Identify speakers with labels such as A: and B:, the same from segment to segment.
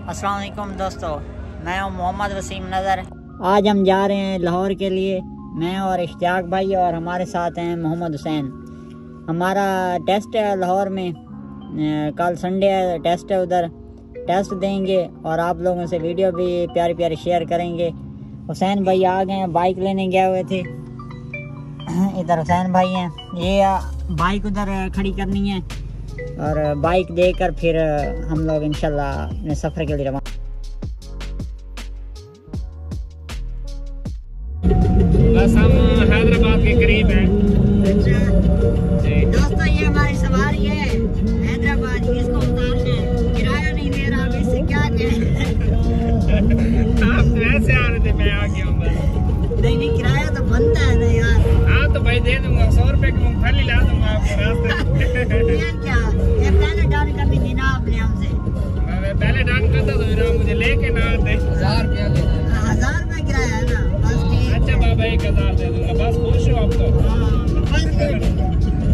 A: अस्सलाम वालेकुम दोस्तों, मैं हूं मोहम्मद वसीम नज़र। आज हम जा रहे हैं लाहौर के लिए। मैं और इश्तियाक भाई और हमारे साथ हैं मोहम्मद हुसैन। हमारा टेस्ट है लाहौर में, कल संडे है, टेस्ट है, उधर टेस्ट देंगे और आप लोगों से वीडियो भी प्यारी प्यारी शेयर करेंगे। हुसैन भाई आ गए हैं, बाइक लेने गए हुए थे। इधर हुसैन भाई हैं, ये बाइक उधर खड़ी करनी है और बाइक देकर फिर हम लोग इंशाल्लाह अपने सफ़र के लिए रवाना।
B: बस हम हैदराबाद के करीब हैं।
A: अच्छा दोस्तों, ये हमारी सवारी है हैदराबाद की, इसको उतारने किराया नहीं दे रहा, अब इससे क्या कहें।
B: आप वैसे आ रहे थे, मैं आ गया हूँ बस।
A: नहीं, किराया तो बनता है ना यार।
B: हाँ तो भाई दे दूंगा, 100 रुपए की मूंगफली ला दूंगा आपको रास्ते।
A: ये क्या, ये पहले डाल करनी थी ना आपने हमसे।
B: मैं पहले डाल करता तो मुझे लेके ना आते।
A: 1000 रुपया लेना, 1000 रुपया किराया है ना, बस ठीक।
B: अच्छा बाबा 1000 दे दूंगा, बस खुश हो आप तो।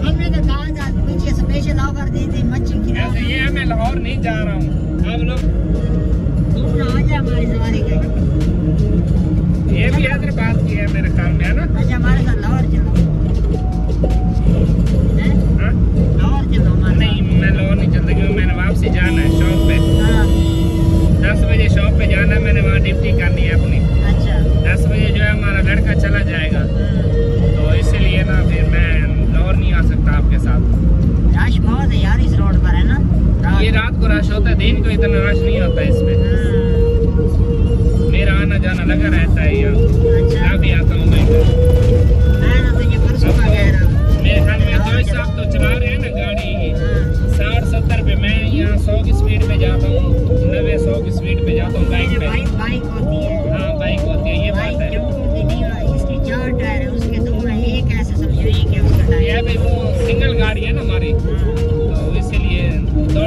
A: हमने तो कहा था पीछे स्पेशल ऑफर दी थी मच्छी की।
B: ऐसे ये मैं लाहौर नहीं जा रहा हूँ, आप लोग
A: घूमना आ जाए हमारी सवारी का।
B: ये भी हैदराबाद की है मेरे ख्याल में, है ना?
A: अच्छा हमारे साथ लाहौर चलो।
B: हाँ?
A: लाहौर चलो हमारे।
B: नहीं, मैं लाहौर नहीं चलता क्योंकि मैंने वापसी जाना है शॉप पे। 10 बजे शॉप पे जाना है, मैंने वहाँ ड्यूटी करनी है अपनी।
A: अच्छा
B: 10 बजे जो है हमारा लड़का चला जाएगा, तो इसलिए ना फिर मैं लाहौर नहीं आ सकता आपके साथ।
A: रश बहुत है यार इस रोड पर, है ना?
B: ये रात को रश होता है, दिन को इतना रश नहीं होता इसमें। मेरा आना जाना लगा रहता है यार।
A: अच्छा
B: मैं भी आता हूँ मैं
A: तो ये परसों का कह रहा हूँ।
B: मेरे ख्याल में जो साहब तो चला रहे हैं ना गाड़ी 60-70 पे, मैं यहाँ 100 की स्पीड पे जाता हूँ, 90-100 की स्पीड पे जाता हूँ बाइक पे।
A: बाइक होती है।
B: हाँ बाइक होती है, ये बात है।
A: इसकी 4 टायर है, उसके 2 है, एक ऐसे समझो एक है उसका टायर।
B: ये भाई वो सिंगल गाड़ी है ना हमारी, तो इसीलिए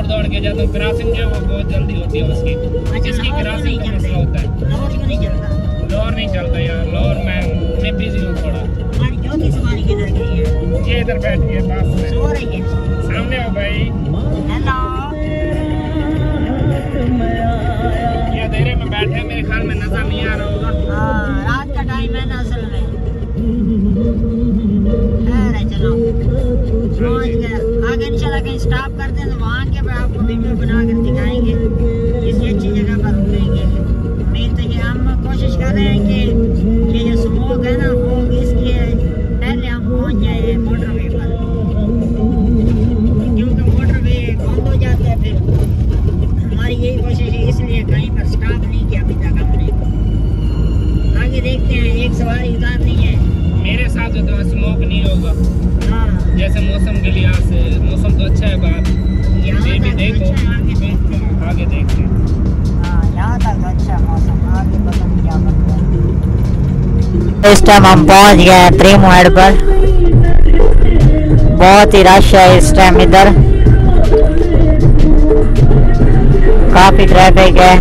B: दौड़ के जाता हूँ। क्रॉसिंग जो है वो बहुत जल्दी होती है उसकी।
A: अच्छा
B: इसकी क्रॉसिंग का मसला होता है।
A: लाहौर क्यों नहीं चलता?
B: लाहौर नहीं चलता यार, लाहौर मैं बिजी हूँ थोड़ा।
A: हमारी चौथी सवारी किधर गई है?
B: ये इधर बैठ गए पास में,
A: सो रही है।
B: सामने हो भाई।
A: हेलो,
B: ये अंधेरे में बैठे, मेरे ख्याल में नजर नहीं आ रहा होगा।
A: हाँ रात का टाइम है ना असल में। अरे चलो पहुँच गए। आगे इंशाल्लाह कहीं स्टॉप करते हैं तो वहाँ के पर आपको वीडियो बना कर दिखाएंगे, किसी अच्छी जगह पर रुकेंगे। उम्मीद तो ये हम कोशिश कर रहे हैं कि ये जो स्मोक है ना वो इसलिए पहले हम पहुँच जाए मोटरवे पर, क्योंकि मोटरवे बंद हो जाता है फिर। हमारी यही कोशिश है, इसलिए कहीं पर स्टॉप नहीं किया अभी तक हमने। आगे देखते हैं, एक सवारी उतारनी है।
B: मेरे साथ जो तो स्मोक नहीं होगा।
A: हाँ
B: जैसे मौसम के लिहाज से मौसम तो अच्छा है बाहर,
A: यहाँ
B: ये भी
A: तक
B: देखो।
A: अच्छा है, आगे देखते हैं।
B: आगे देखते हैं।
A: हाँ यहाँ तक अच्छा मौसम, आगे पता नहीं क्या बनता है। इस टाइम हम पहुँच गए हैं ट्रीम हेड पर। बहुत ही रश है इस टाइम इधर, काफी ट्रैफिक है।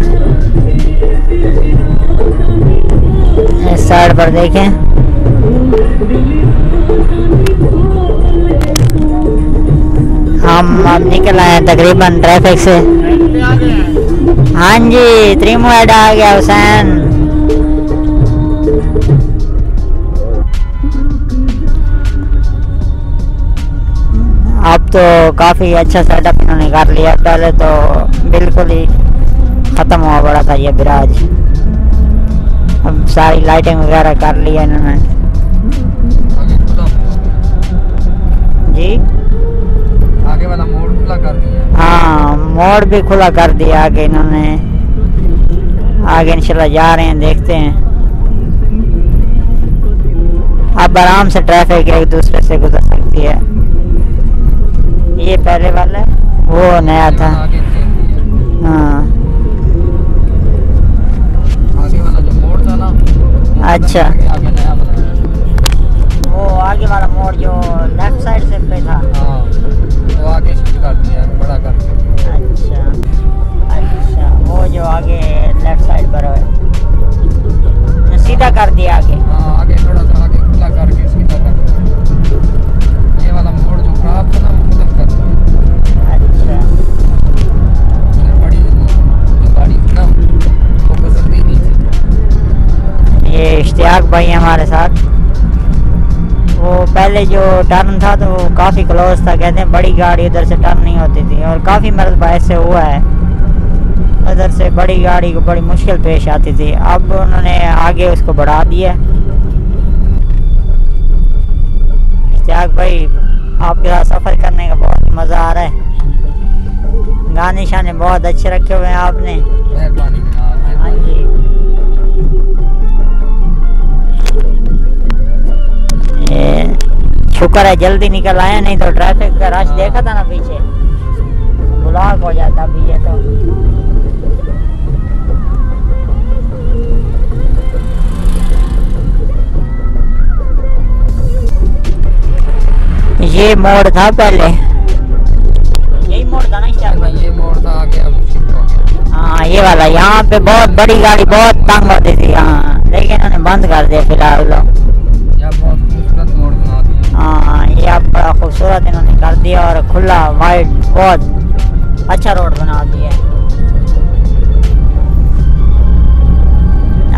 A: इस साइड पर देखें, हम अब निकल आए तकरीबन ट्रैफिक से। हाँ जी, त्रिमुएड आ गया हुसैन। अब तो काफ़ी अच्छा सेटअप इन्होंने कर लिया, पहले तो बिल्कुल ही ख़त्म हुआ पड़ा था ये बिराज। अब सारी लाइटिंग वगैरह कर लिया इन्होंने जी।
C: आगे वाला मोड़ खुला कर दिया।
A: हाँ मोड़ भी खुला कर दिया आगे इन्होंने। आगे इंशाल्लाह जा रहे हैं, देखते हैं। अब आराम से ट्रैफिक एक दूसरे से गुजर सकती है। ये पहले वाला है, वो नया था।
C: आगे
A: हाँ
C: आगे वाला जो मोड़ था ना,
A: अच्छा,
C: आगे नया बना।
A: वो आगे वाला मोड़ जो लेफ्ट साइड से पे था।
C: हाँ वो आगे शिफ्ट कर दिया है, बड़ा कर दिया।
A: अच्छा, वो जो आगे लेफ्ट साइड पर है सीधा कर दिया आगे।
C: हाँ आगे थोड़ा सा आगे खुला करके सीधा कर दिया। ये वाला मोड़ जो खराब था ना वो खत्म कर दिया।
A: अच्छा
C: बड़ी गाड़ी ना
A: ये इश्तियाक भाई है हमारे साथ। वो पहले जो टर्न था तो वो काफ़ी क्लोज था, कहते हैं बड़ी गाड़ी उधर से टर्न नहीं होती थी, और काफ़ी मरतबा ऐसे हुआ है उधर से बड़ी गाड़ी को बड़ी मुश्किल पेश आती थी। अब उन्होंने आगे उसको बढ़ा दिया। इश्तियाक भाई आपके साथ सफ़र करने का बहुत मज़ा आ रहा है। गाने शाने बहुत अच्छे रखे हुए हैं आपने।
C: मेहरबानी
A: हाँ जी। शुक्र है जल्दी निकल आया, नहीं तो ट्रैफिक का रश देखा था ना पीछे, ब्लॉक हो जाता अभी ये तो। ये मोड़ था पहले, यही मोड़ था ना इश्तियाक भाई?
C: ये मोड़ था आगे, अब शिफ्ट हो गया।
A: हाँ ये वाला, यहाँ पे बहुत बड़ी गाड़ी बहुत तंग होती थी यहाँ, लेकिन उन्होंने बंद कर दिया फिलहाल लोग।
C: यार बहुत खूबसूरत मोड़ बना दिया।
A: हाँ ये अब बड़ा खूबसूरत इन्होंने कर दिया, और खुला वाइड बहुत अच्छा रोड बना दिया है।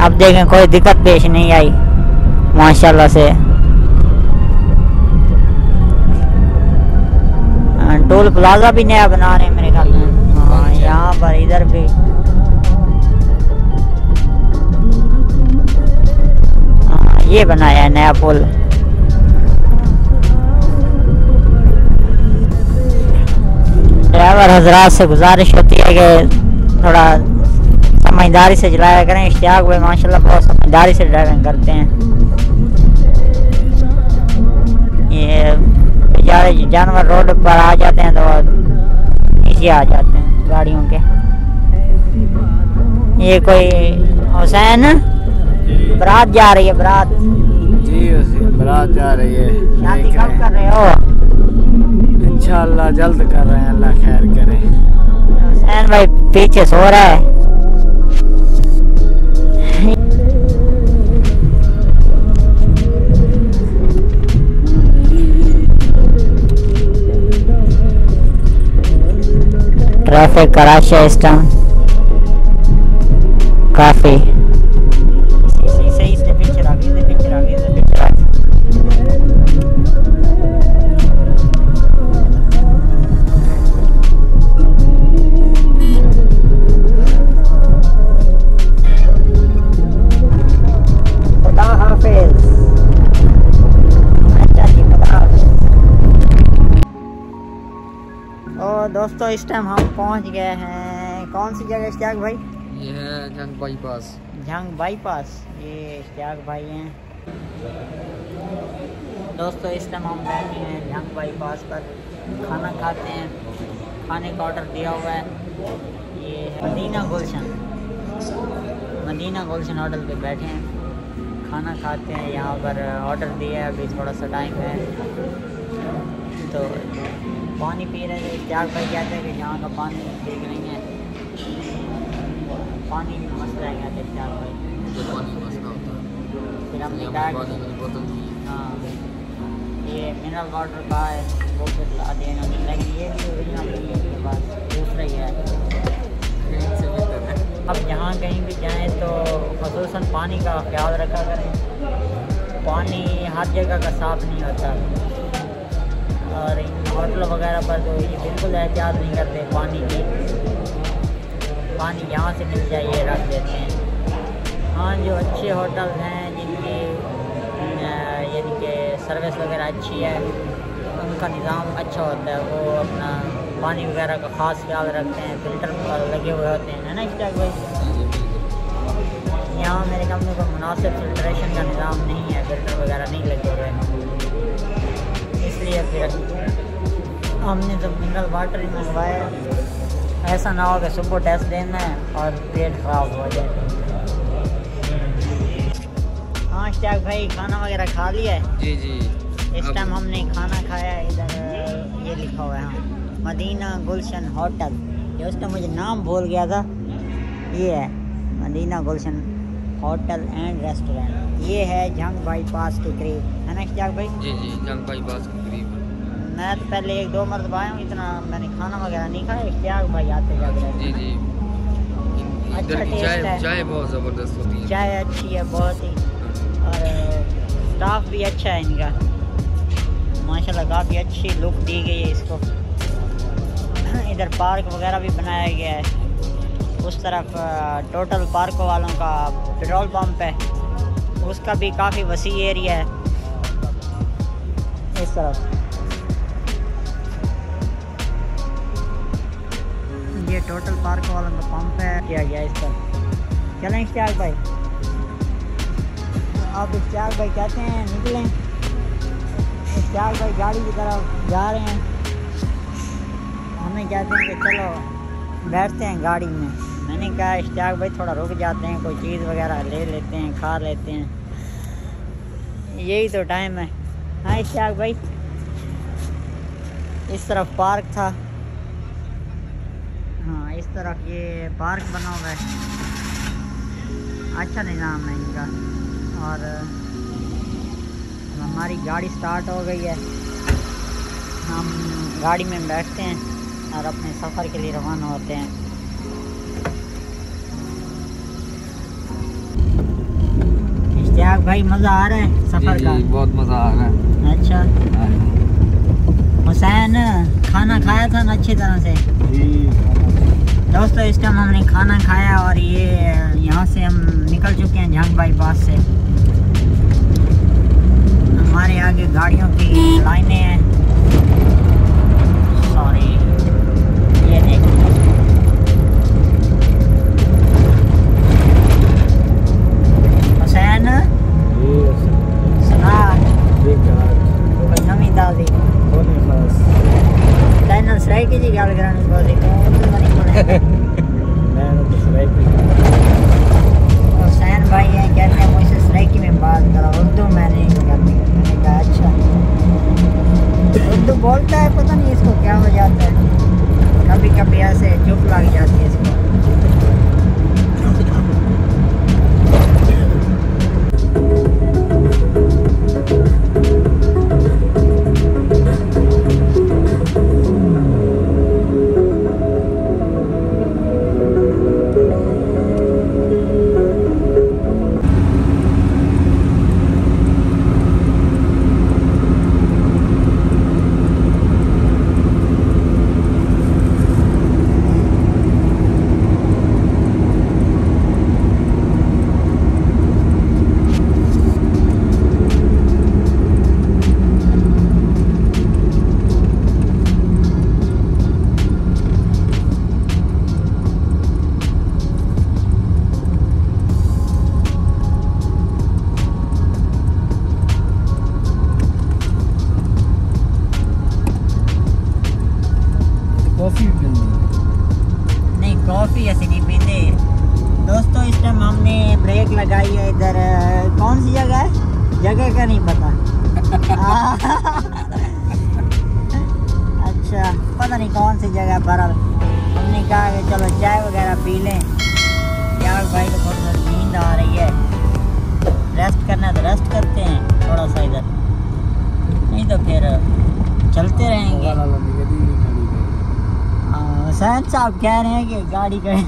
A: अब देखें कोई दिक्कत पेश नहीं आई माशाल्लाह से। टोल प्लाजा भी नया बना रहे हैं मेरे ख्याल में। हाँ यहाँ पर इधर भी ये बनाया है नया पुल। ड्राइवर हजरात से गुजारिश होती है कि थोड़ा समझदारी से चलाया करें। इश्तियाक भाई माशाल्लाह बहुत समझदारी से ड्राइविंग करते हैं। ये बेचारे जानवर रोड पर आ जाते हैं तो नीचे आ जाते हैं गाड़ियों के। ये कोई हुसैन बारात जा रही है, बारात
D: जी बारात जा रही है।
A: शादी कब कर रहे हो?
D: इंशाल्लाह जल्द कर रहे हैं, अल्लाह खैर करे।
A: हुसैन भाई पीछे सो रहा है। ट्रैफिक का रश है इस टाइम काफी। इसने पीछे रख, इसने पीछे रख, इसने पीछे रख। खुदा हाफिज। अच्छा जी खुदा हाफिज। और दोस्तों इस टाइम हम पहुंच गए हैं कौन सी जगह इश्तियाक भाई?
C: ये है जंग बाईपास।
A: जंग बाईपास। ये इश्तियाक भाई हैं दोस्तों। इस टाइम हम बैठे हैं जंग बाईपास पर, खाना खाते हैं। खाने का ऑर्डर दिया हुआ है। ये है मदीना गुलशन, मदीना गुलशन होटल पे बैठे हैं, खाना खाते हैं। यहाँ पर ऑर्डर दिया है, अभी थोड़ा सा टाइम है तो पानी पी रहे थे। इश्तियाक भाई कहते हैं कि यहाँ का पानी ठीक नहीं है, पानी में मसला है कहते इश्तियाक भाई। फिर हमने कहा हाँ ये मिनरल वाटर का है वो फिर ला दिया इन्होंने, लेकिन ये भी ओरिजिनल नहीं है, इनके पास दूसरा ही है। अब जहाँ कहीं भी जाएँ तो ख़ुसूसन पानी का ख्याल रखा करें। पानी हर जगह का साफ़ नहीं होता, और इन होटल वगैरह पर तो ये बिल्कुल एहतियात नहीं करते पानी की। पानी यहाँ से मिल जाए ये रख देते हैं। हाँ जो अच्छे होटल हैं जिनकी यानी कि सर्विस वगैरह अच्छी है, उनका निज़ाम अच्छा होता है, वो अपना पानी वगैरह का ख़ास ख्याल रखते हैं, फ़िल्टर लगे हुए होते हैं, है ना इश्तियाक भाई? यहाँ मेरे ख्याल में कोई मुनासिब फ़िल्ट्रेशन का निज़ाम नहीं है, फ़िल्टर वगैरह नहीं लगे हुए, इसलिए फिर हमने तो मिनरल वाटर ही मंगवाया। ऐसा ना हो कि सुबह टेस्ट देना है और पेट ख़राब हो जाए। हाँ इश्तियाक भाई खाना वगैरह खा लिया है?
C: जी जी।
A: इस टाइम हमने खाना खाया। इधर ये लिखा हुआ है हाँ मदीना गुलशन होटल। ये उस टाइम मुझे नाम भूल गया था। ये है Madina Gulshan hotel and restaurant. ये है जंग बाईपास के करीब, है ना इश्तियाक भाई?
C: जी जी जंग बाईपास के करीब।
A: मैं तो पहले 1-2 मरतबा आया हूँ, इतना मैंने खाना वगैरह नहीं खाया। इश्तियाक भाई आते जाते रहते
C: जी जी।
A: अच्छा टेस्ट है।
C: चाय बहुत ज़बरदस्त होती है।
A: चाय अच्छी है बहुत ही। स्टाफ भी अच्छा है इनका माशाल्लाह, काफ़ी अच्छी लुक दी गई है इसको। इधर पार्क वगैरह भी बनाया गया है। उस तरफ टोटल पार्क वालों का पेट्रोल पंप है, उसका भी काफ़ी वसी एरिया है। इस तरफ ये टोटल पार्क वालों का पंप है किया गया इस तरफ। चलें इश्तियाक भाई, आप इश्तियाक भाई कहते हैं निकलें। इश्तियाक भाई गाड़ी की तरफ जा रहे हैं, हमें कहते हैं कि चलो बैठते हैं गाड़ी में। मैंने कहा इश्तियाक भाई थोड़ा रुक जाते हैं, कोई चीज़ वगैरह ले लेते हैं, खा लेते हैं, यही तो टाइम है। हाँ इश्तियाक भाई, इस तरफ पार्क था। हाँ इस तरफ ये पार्क बना हुआ है, अच्छा निज़ाम है इनका। और हमारी गाड़ी स्टार्ट हो गई है, हम गाड़ी में बैठते हैं और अपने सफ़र के लिए रवाना होते हैं। इश्तियाक भाई मज़ा आ रहा है सफ़र का?
C: बहुत मज़ा आ रहा है।
A: अच्छा हुसैन, खाना खाया था ना अच्छी तरह से? दोस्तों इस टाइम हमने खाना खाया और ये यहाँ से हम निकल चुके हैं जंग बाईपास से। हमारे आगे गाड़ियों की लाइनें हैं। सॉरी, ये देखो हुसैन सुना कोई नवी दादी लाइन सराई की जी गल करानी बोली तो हुसैन भाई हैं कहते हैं मुझसे सराइकी में बात करो, उर्दू मैं नहीं करनी। मैंने कहा अच्छा, उर्दू बोलता है, पता नहीं इसको क्या हो जाता है, कभी कभी ऐसे चुप लग जाती है इसको। नहीं कॉफ़ी ऐसी नहीं पीते दोस्तों। इस टाइम हमने ब्रेक लगाई है इधर, कौन सी जगह है, जगह का नहीं पता। अच्छा पता नहीं कौन सी जगह पर हमने कहा कि चलो चाय वगैरह पी लें। यार भाई को थोड़ी थोड़ी नींद आ रही है, रेस्ट करना है तो रेस्ट करते हैं थोड़ा सा इधर, नहीं तो फिर चलते रहेंगे। हुसैन साहब कह रहे हैं कि गाड़ी करें।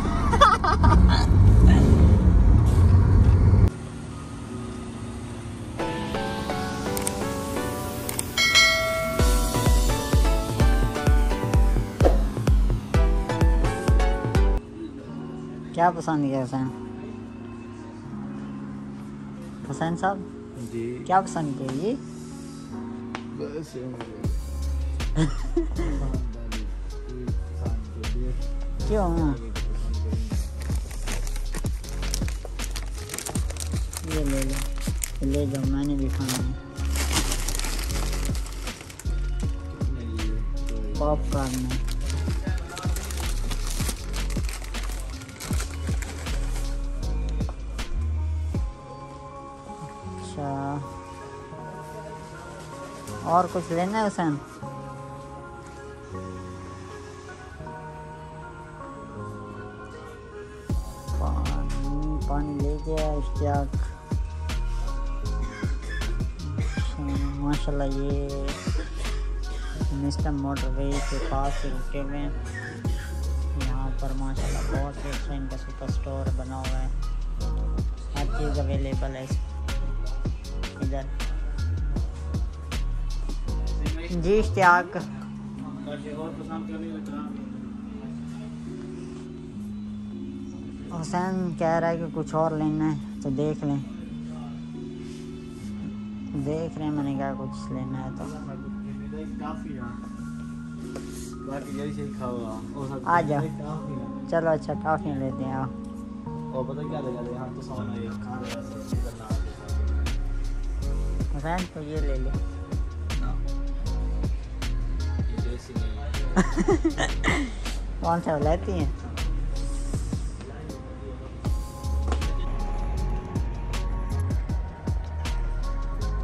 A: क्या पसंद किया हुसैन? हुसैन साहब जी क्या पसंद किया ये? क्यों? ये ले लो, ले जाओ, मैंने भी खाना है। पॉपकॉर्न में अच्छा, और कुछ लेना है हुसैन? पानी ले गया इश्तियाक। माशाल्लाह ये मिस्टर मोटरवे के पास रुके हुए हैं। यहाँ पर माशाल्लाह बहुत ही अच्छा इनका सुपर स्टोर बना हुआ है, हर चीज़ अवेलेबल है इधर। जी इश्तियाक, हुसैन कह रहा है कि कुछ और लेना है तो देख लें। देख रहे हैं, मैंने कहा कुछ लेना है तो आ जाओ। चलो अच्छा काफ़ी लेते हैं। आओ हुसैन तो ये ले ले। कौन सा लेती हैं?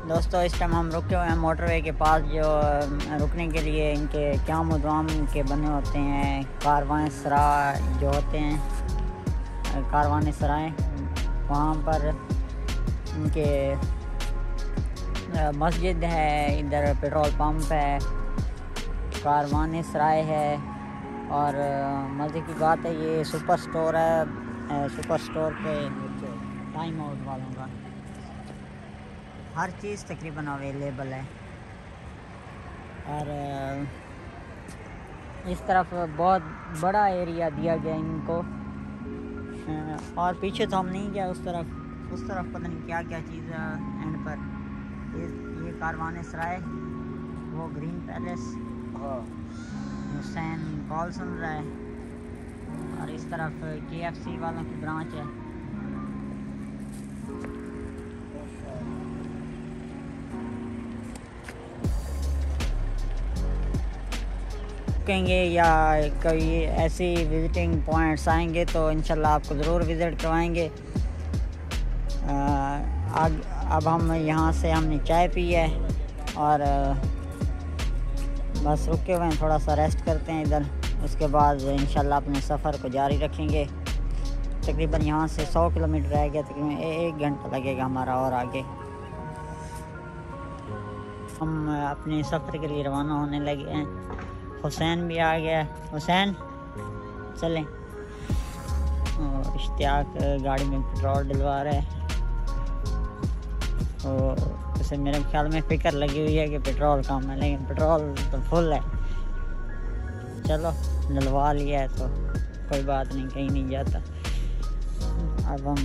A: दोस्तों इस टाइम हम रुके हुए हैं मोटरवे के पास, जो रुकने के लिए इनके क़याम उद्वाम के बने होते हैं कारवां सरा जो होते हैं, कारवान सराय। वहाँ पर इनके मस्जिद है, इधर पेट्रोल पंप है, कारवान सराय है। और मज़े की बात है ये सुपर स्टोर है। सुपर स्टोर पे टाइम आउट वालों का हर चीज़ तकरीबन अवेलेबल है। और इस तरफ बहुत बड़ा एरिया दिया गया इनको। और पीछे तो हम नहीं गया, उस तरफ पता नहीं क्या क्या चीज़ है एंड पर। ये कारवान सराय, वो ग्रीन पैलेस, हुसैन कॉल सुन रहा है। और इस तरफ KFC वालों की ब्रांच है। रुकेंगे या कोई ऐसी विज़िटिंग पॉइंट्स आएंगे तो इंशाल्लाह आपको ज़रूर विज़िट करवाएंगे। अब हम यहाँ से हमने चाय पी है और बस रुके हुए हैं, थोड़ा सा रेस्ट करते हैं इधर। उसके बाद इंशाल्लाह अपने सफ़र को जारी रखेंगे। तकरीबन यहाँ से 100 किलोमीटर रह गया, तकरीबन 1 घंटा लगेगा हमारा और आगे। हम अपने सफ़र के लिए रवाना होने लगे हैं। हुसैन भी आ गया। हुसैन चलें। और इश्तियाक गाड़ी में पेट्रोल डलवा रहा है। तो उसे मेरे ख्याल में फ़िक्र लगी हुई है कि पेट्रोल कम है, लेकिन पेट्रोल तो फुल है। चलो डलवा लिया है तो कोई बात नहीं, कहीं नहीं जाता। अब हम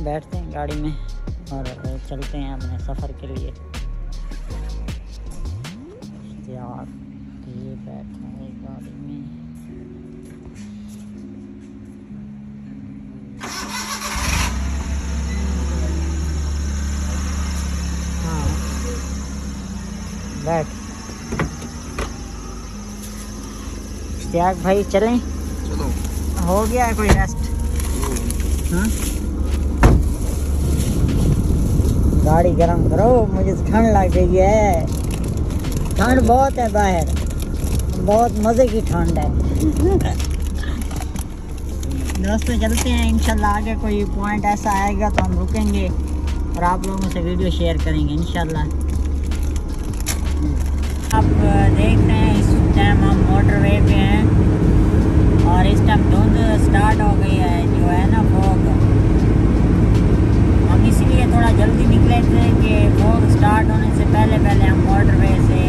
A: बैठते हैं गाड़ी में और चलते हैं अपने सफ़र के लिए। इश्तियाक ये बैठा है गाड़ी में। हाँ बैठ। इश्तियाक भाई चलें?
C: चलो।
A: हो गया है कोई रेस्ट? हाँ गाड़ी गर्म करो, मुझे ठंड लग गई है। ठंड बहुत है बाहर, बहुत मज़े की ठंड है। दोस्तों चलते हैं, इंशाल्लाह आगे कोई पॉइंट ऐसा आएगा तो हम रुकेंगे और आप लोगों से वीडियो शेयर करेंगे इंशाल्लाह। आप देख रहे हैं इस टाइम हम मोटरवे पे हैं और इस टाइम धुंध स्टार्ट हो गई है, जो है ना फॉग। हम इसलिए थोड़ा जल्दी निकले थे कि फॉग स्टार्ट होने से पहले हम मोटरवे से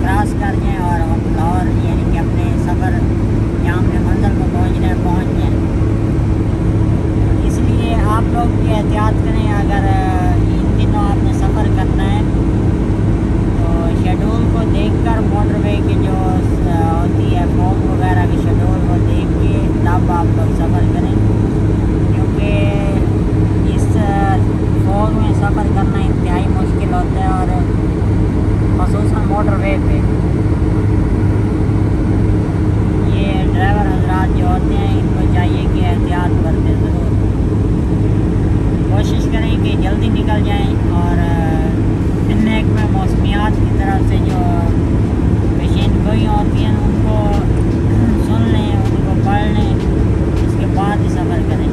A: क्रॉस कर जाएँ और हम लाहौर यानी कि अपने सफ़र जहाँ हमने मंजिल को पहुँचना है पहुँच जाएँ। इसलिए आप लोग भी एहतियात करें। अगर इन दिनों आपने सफ़र करना है तो शेड्यूल को देखकर, मोटरवे की जो होती है फॉग वगैरह की शेड्यूल को देख के तब आप लोग सफ़र करें, क्योंकि इस फॉग में सफ़र करना इंतहाई मुश्किल होता है। और ख़ुसूसन मोटरवे पे ये ड्राइवर हजरात जो होते हैं इनको चाहिए कि एहतियात बरतें ज़रूर। कोशिश करें कि जल्दी निकल जाएं और एक में मौसमियात की तरफ से जो पेशेंट गोई होती हैं उनको सुन लें, उनको पढ़ लें, उसके बाद ही सफ़र करें।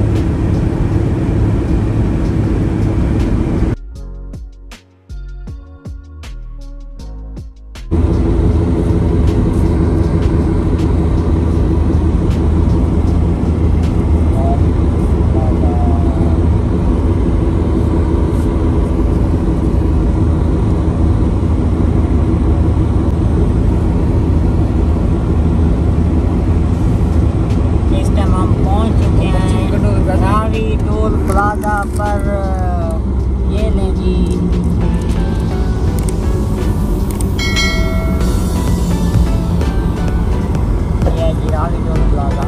A: जिरावी टोल प्लाजा पर ये लें जी। ये जिरावी टोल प्लाजा।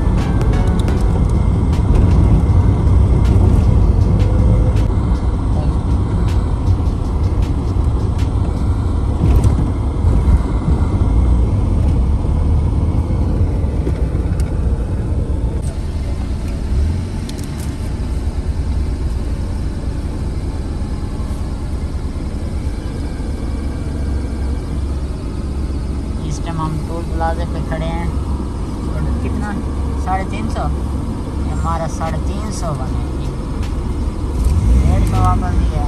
A: हम टोल प्लाजे पे खड़े हैं। कितना 350? हमारा 350 बने जी, 150 वापस दिया।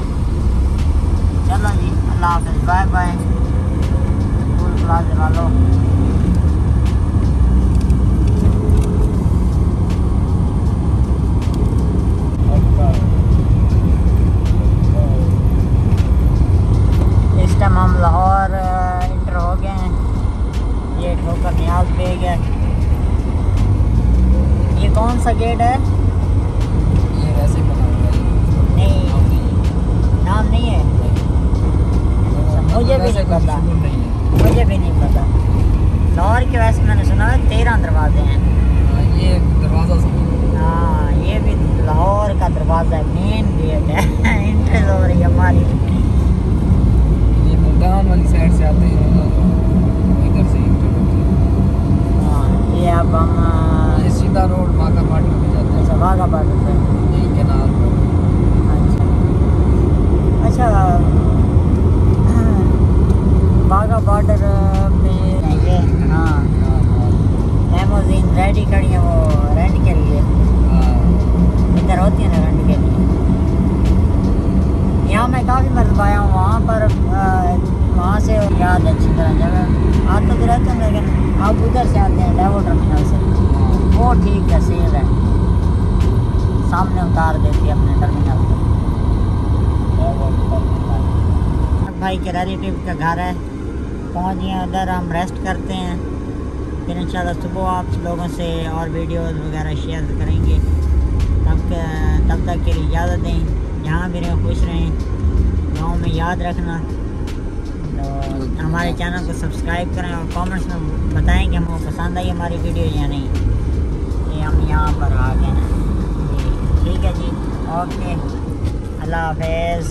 A: चलो जी, अल्लाह हाफिज़, बाय बाय टोल प्लाजे वालों। इस टाइम हम लाहौर इंटर हो गए हैं। ये ठोकर नियाज पे गया। ये कौन सा गेट है?
C: ये वैसे बना हुआ है।
A: नहीं, नाम नहीं है। मुझे भी नहीं पता, मुझे भी नहीं पता। लाहौर के वैसे मैंने सुना है 13 दरवाजे हैं।
C: ये दरवाज़ा समझ।
A: हाँ, ये भी लाहौर का दरवाज़ा है, मेन गेट है। एंट्री हो रही है हमारी।
C: ये मुल्तान वाली साइड से आते हैं, इधर से
A: ये अब हम
C: ये सीधा रोड वाघा बॉर्डर पे जाता है।
A: अच्छा, वाघा बॉर्डर पे
C: यही केनाल पर।
A: अच्छा, वाघा बॉर्डर पे ये। हाँ, लेमोजीन रेडी खड़ी है वो रेंट के लिए। इधर होती है ना रेंट के लिए। यहाँ मैं काफ़ी मरतबा आया हूँ। वहाँ पर वहाँ से याद अच्छी तरह जगह आते तो रहते हैं, लेकिन आप उधर से आते हैं डेवो टर्मिनल से, वो ठीक है, सेफ है, सामने उतार देती है अपने टर्मिनल पे। भाई के रिलेटिव का घर है, पहुँच गए उधर। हम रेस्ट करते हैं, फिर इंशाल्लाह सुबह आप लोगों से और वीडियोस वगैरह शेयर करेंगे। तब तक के लिए इजाज़त दें। जहाँ भी रहें खुश रहें, गाँव में याद रखना। तो हमारे चैनल को सब्सक्राइब करें और कमेंट्स में बताएं कि हमको पसंद आई हमारी वीडियो या नहीं। ये हम यहाँ पर आ गए हैं जी। ठीक है जी, ओके, अल्लाह हाफ़िज़।